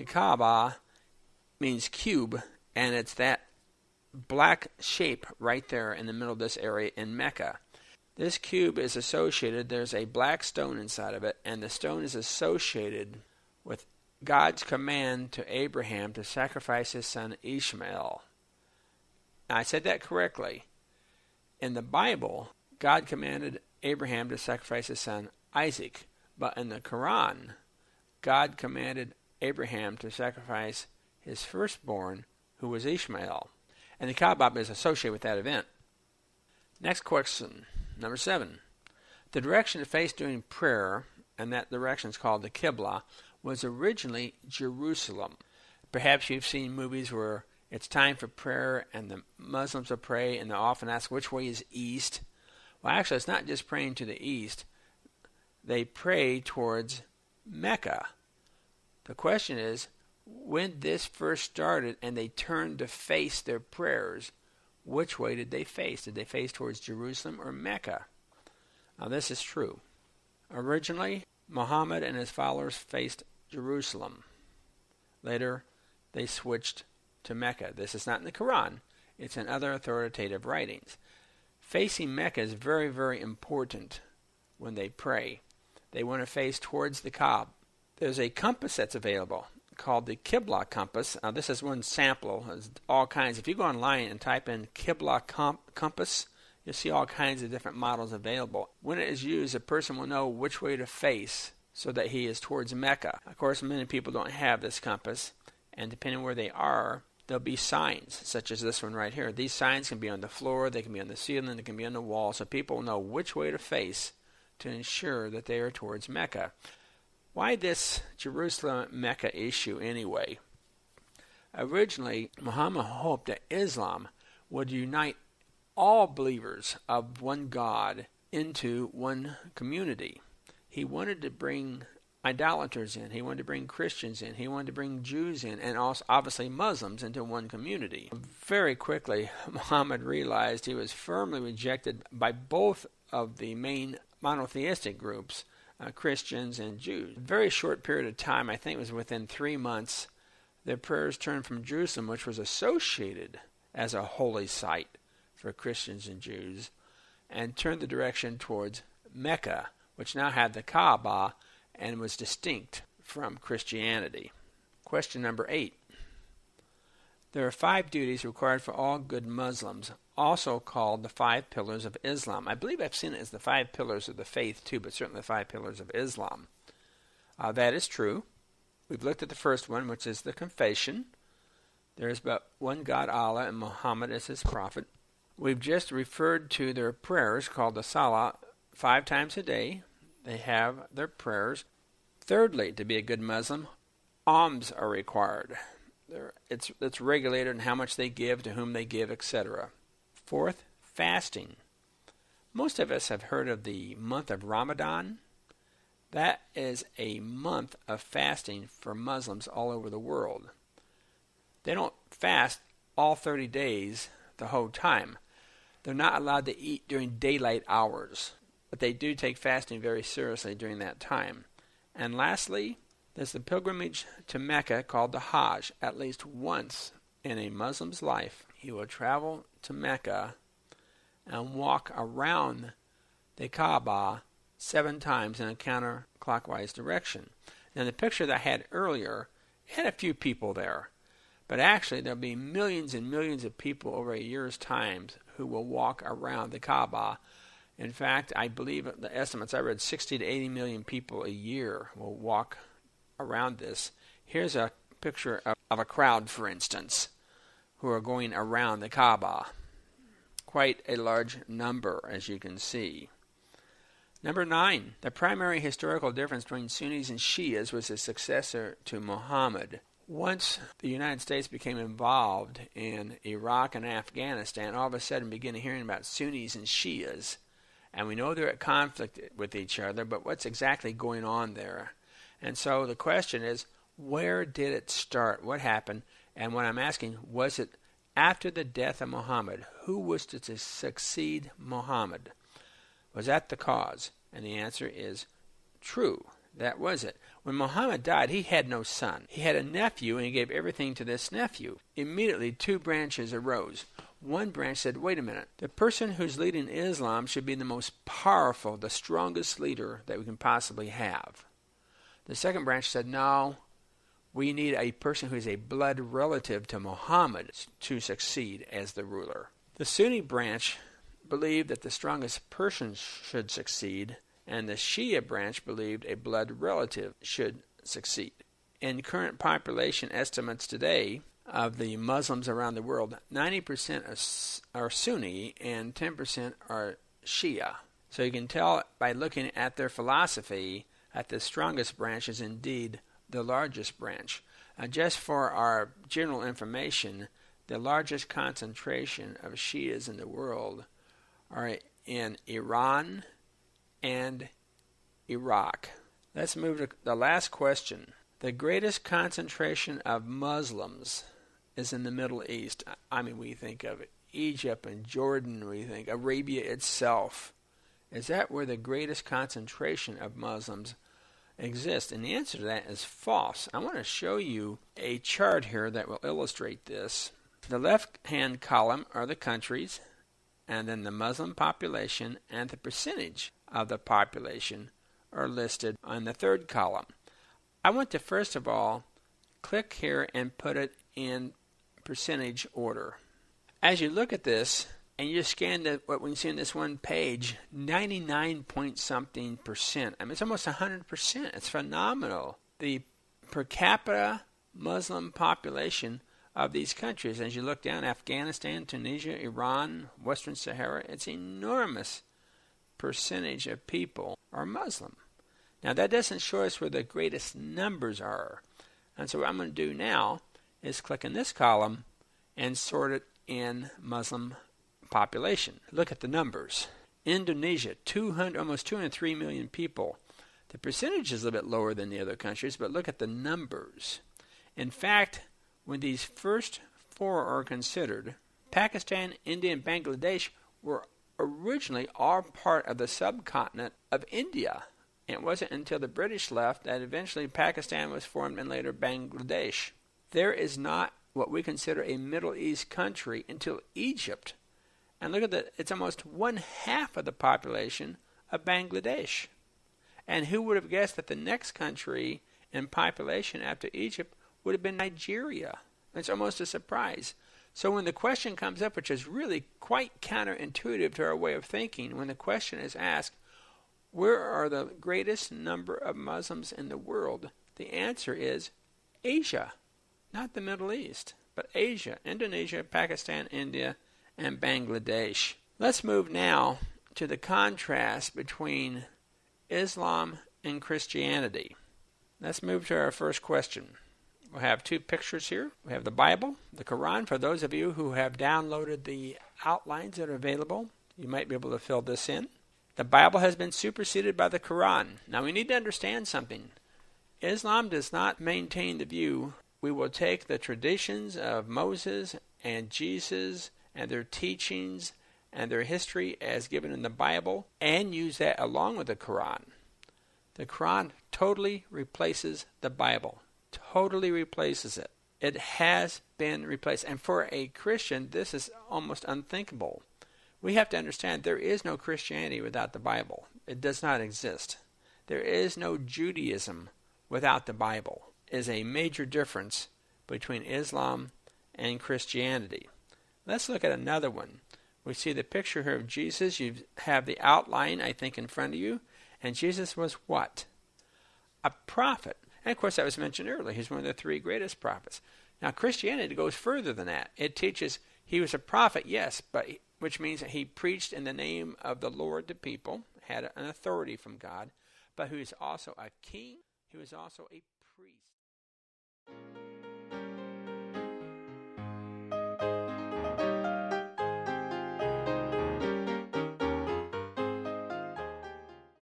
The Kaaba means cube, and it's that black shape right there in the middle of this area in Mecca. This cube is associated, there's a black stone inside of it, and the stone is associated with God's command to Abraham to sacrifice his son Ishmael. Now, I said that correctly. In the Bible, God commanded Abraham to sacrifice his son Isaac, but in the Quran, God commanded Abraham to sacrifice his firstborn, who was Ishmael. And the Kaaba is associated with that event. Next question, number 7. The direction to face during prayer, and that direction is called the Qibla, was originally Jerusalem. Perhaps you've seen movies where it's time for prayer and the Muslims will pray and they'll often ask which way is east. Well, actually, it's not just praying to the east. They pray towards Mecca. The question is, when this first started and they turned to face their prayers, which way did they face? Did they face towards Jerusalem or Mecca? Now, this is true. Originally, Muhammad and his followers faced Jerusalem. Later, they switched to Mecca. This is not in the Quran. It's in other authoritative writings. Facing Mecca is very, very important when they pray. They want to face towards the Kaaba. There's a compass that's available called the Qibla compass. Now, this is one sample. There's all kinds. If you go online and type in Qibla compass, you'll see all kinds of different models available. When it is used, a person will know which way to face so that he is towards Mecca. Of course, many people don't have this compass, and depending on where they are, there'll be signs, such as this one right here. These signs can be on the floor, they can be on the ceiling, they can be on the wall, so people will know which way to face to ensure that they are towards Mecca. Why this Jerusalem-Mecca issue anyway? Originally, Muhammad hoped that Islam would unite all believers of one God into one community. He wanted to bring idolaters in. He wanted to bring Christians in. He wanted to bring Jews in, and also obviously Muslims into one community. Very quickly, Muhammad realized he was firmly rejected by both of the main monotheistic groups, Christians and Jews. A very short period of time, I think it was within 3 months, their prayers turned from Jerusalem, which was associated as a holy site for Christians and Jews, and turned the direction towards Mecca, which now had the Kaaba and was distinct from Christianity. Question number 8. There are 5 duties required for all good Muslims, also called the 5 pillars of Islam. I believe I've seen it as the 5 pillars of the faith too, but certainly the 5 pillars of Islam. That is true. We've looked at the first one, which is the confession. There is but one God, Allah, and Muhammad is his prophet. We've just referred to their prayers called the Salah 5 times a day. They have their prayers. Thirdly, to be a good Muslim, alms are required. It's regulated in how much they give, to whom they give, etc. Fourth, fasting. Most of us have heard of the month of Ramadan. That is a month of fasting for Muslims all over the world. They don't fast all 30 days the whole time. They're not allowed to eat during daylight hours, but they do take fasting very seriously during that time. And lastly, there's the pilgrimage to Mecca called the Hajj. At least once in a Muslim's life, he will travel to Mecca and walk around the Kaaba 7 times in a counterclockwise direction. Now, the picture that I had earlier had a few people there, but actually there'll be millions and millions of people over a year's time who will walk around the Kaaba. In fact, I believe the estimates I read 60 to 80 million people a year will walk around this. Here's a picture of a crowd, for instance, who are going around the Kaaba. Quite a large number, as you can see. Number 9, the primary historical difference between Sunnis and Shias was the successor to Muhammad. Once the United States became involved in Iraq and Afghanistan, all of a sudden began hearing about Sunnis and Shias. And we know they're at conflict with each other, but what's exactly going on there? And so the question is, where did it start? What happened? And what I'm asking, was it after the death of Muhammad? Who was to succeed Muhammad? Was that the cause? And the answer is true. That was it. When Muhammad died, he had no son. He had a nephew, and he gave everything to this nephew. Immediately, two branches arose. One branch said, wait a minute, the person who's leading Islam should be the most powerful, the strongest leader that we can possibly have. The second branch said, no, we need a person who is a blood relative to Muhammad to succeed as the ruler. The Sunni branch believed that the strongest person should succeed, and the Shia branch believed a blood relative should succeed. In current population estimates today of the Muslims around the world, 90% are Sunni and 10% are Shia. So you can tell by looking at their philosophy that the strongest branch is indeed the largest branch. Just for our general information, the largest concentration of Shias in the world are in Iran and Iraq. Let's move to the last question. The greatest concentration of Muslims is in the Middle East. I mean, we think of Egypt and Jordan, we think Arabia itself. Is that where the greatest concentration of Muslims exists? And the answer to that is false. I want to show you a chart here that will illustrate this. The left-hand column are the countries, and then the Muslim population and the percentage of the population are listed on the third column. I want to first of all click here and put it in percentage order. As you look at this and you scan what we can see on this one page, 99 point something percent. I mean, it's almost 100%. It's phenomenal. The per capita Muslim population of these countries, as you look down, Afghanistan, Tunisia, Iran, Western Sahara, it's enormous percentage of people are Muslim. Now that doesn't show us where the greatest numbers are. And so what I'm going to do now is click in this column and sort it in Muslim population. Look at the numbers. Indonesia, almost 203 million people. The percentage is a little bit lower than the other countries, but look at the numbers. In fact, when these first four are considered, Pakistan, India, and Bangladesh were originally all part of the subcontinent of India. And it wasn't until the British left that eventually Pakistan was formed and later Bangladesh. There is not what we consider a Middle East country until Egypt. And look at that, it's almost 1/2 of the population of Bangladesh. And who would have guessed that the next country in population after Egypt would have been Nigeria? It's almost a surprise. So when the question comes up, which is really quite counterintuitive to our way of thinking, when the question is asked, where are the greatest number of Muslims in the world? The answer is Asia, not the Middle East, but Asia, Indonesia, Pakistan, India, and Bangladesh. Let's move now to the contrast between Islam and Christianity. Let's move to our first question. We'll have two pictures here. We have the Bible, the Quran. For those of you who have downloaded the outlines that are available, you might be able to fill this in. The Bible has been superseded by the Quran. Now we need to understand something. Islam does not maintain the view we will take the traditions of Moses and Jesus and their teachings and their history as given in the Bible and use that along with the Quran. The Quran totally replaces the Bible. Totally replaces it. It has been replaced. And for a Christian, this is almost unthinkable. We have to understand there is no Christianity without the Bible. It does not exist. There is no Judaism without the Bible. It is a major difference between Islam and Christianity. Let's look at another one. We see the picture here of Jesus. You have the outline, I think, in front of you. And Jesus was what? A prophet. And of course, that was mentioned earlier. He's one of the three greatest prophets. Now, Christianity goes further than that. It teaches he was a prophet, yes, but which means that he preached in the name of the Lord to people, had an authority from God, but who is also a king, who is also a priest.